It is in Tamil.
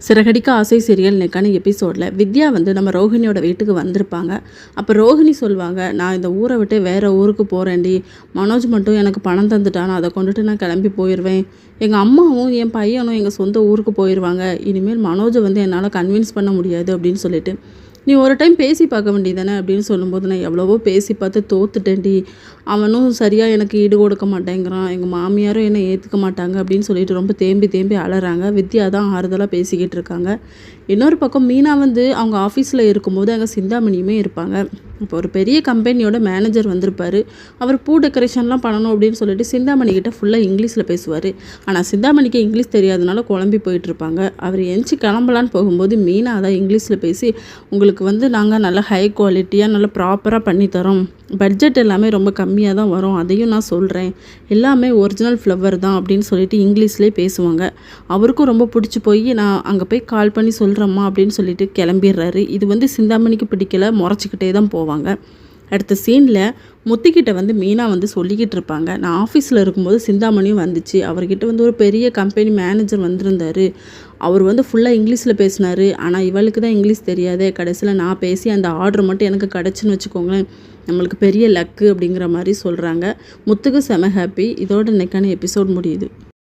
சிறகடிக்க ஆசை சீரியல் இன்னைக்கான எபிசோடில் வித்யா வந்து நம்ம ரோஹிணியோட வீட்டுக்கு வந்திருப்பாங்க. அப்போ ரோஹிணி சொல்லுவாங்க, நான் இந்த ஊரை விட்டு வேறு ஊருக்கு போகிறேன்டி, மனோஜ் மட்டும் எனக்கு பணம் தந்துட்டான், அதை கொண்டுட்டு நான் கிளம்பி போயிடுவேன். எங்கள் அம்மாவும் என் பையனும் எங்கள் சொந்த ஊருக்கு போயிடுவாங்க. இனிமேல் மனோஜை வந்து என்னால் கன்வின்ஸ் பண்ண முடியாது அப்படின்னு சொல்லிட்டு, நீ ஒரு டைம் பேசி பார்க்க வேண்டியதானே அப்படின்னு சொல்லும்போது, நான் எவ்வளவோ பேசி பார்த்து தோத்துட்டேன்டி, அவனும் சரியாக எனக்கு ஈடு கொடுக்க மாட்டேங்கிறான், எங்கள் மாமியாரும் என்னை ஏற்றுக்க மாட்டாங்க அப்படின்னு சொல்லிட்டு ரொம்ப தேம்பி தேம்பி அழறாங்க. வித்யா தான் ஆறுதலாக பேசிக்கிட்டு இருக்காங்க. இன்னொரு பக்கம் மீனா வந்து அவங்க ஆஃபீஸில் இருக்கும்போது அங்கே சிந்தாமணியுமே இருப்பாங்க. இப்போ ஒரு பெரிய கம்பெனியோட மேனேஜர் வந்திருப்பார். அவர் பூ டெக்கரேஷன்லாம் பண்ணணும் அப்படின்னு சொல்லிட்டு சிந்தாமணிக்கிட்ட ஃபுல்லாக இங்கிலீஷில் பேசுவார். ஆனால் சிந்தாமணிக்கு இங்கிலீஷ் தெரியாதனால குழம்பி போயிட்டுருப்பாங்க. அவர் எந்திச்சு கிளம்பலான்னு போகும்போது மீனா தான் இங்கிலீஷில் பேசி, உங்களுக்கு வந்து நாங்கள் நல்லா ஹை குவாலிட்டியாக நல்லா ப்ராப்பராக பண்ணித்தரோம், பட்ஜெட் எல்லாமே ரொம்ப கம்மியாக தான் வரும், அதையும் நான் சொல்கிறேன், எல்லாமே ஒரிஜினல் ஃப்ளவர் தான் அப்படின்னு சொல்லிட்டு இங்கிலீஷ்லேயே பேசுவாங்க. அவருக்கும் ரொம்ப பிடிச்சி போய், நான் அங்கே போய் கால் பண்ணி சொல்கிறேம்மா அப்படின்னு சொல்லிட்டு கிளம்பிடுறாரு. இது வந்து சிந்தாமணிக்கு பிடிக்கல, முறைச்சிக்கிட்டே தான் போவாங்க. அடுத்த சீனில் முத்துக்கிட்ட வந்து மீனா வந்து சொல்லிக்கிட்டு இருப்பாங்க, நான் ஆஃபீஸில் இருக்கும்போது சிந்தாமணியும் வந்துச்சு, அவர்கிட்ட வந்து ஒரு பெரிய கம்பெனி மேனேஜர் வந்திருந்தார், அவர் வந்து ஃபுல்லாக இங்கிலீஷில் பேசினார், ஆனால் இவளுக்கு தான் இங்கிலீஷ் தெரியாதே, கடைசியில் நான் பேசி அந்த ஆர்டர் மட்டும் எனக்கு கிடச்சின்னு வச்சுக்கோங்களேன், நம்மளுக்கு பெரிய லக்கு அப்படிங்கிற மாதிரி சொல்கிறாங்க. முத்துக்கு செம ஹாப்பி. இதோட இன்னைக்கான எபிசோட் முடியுது.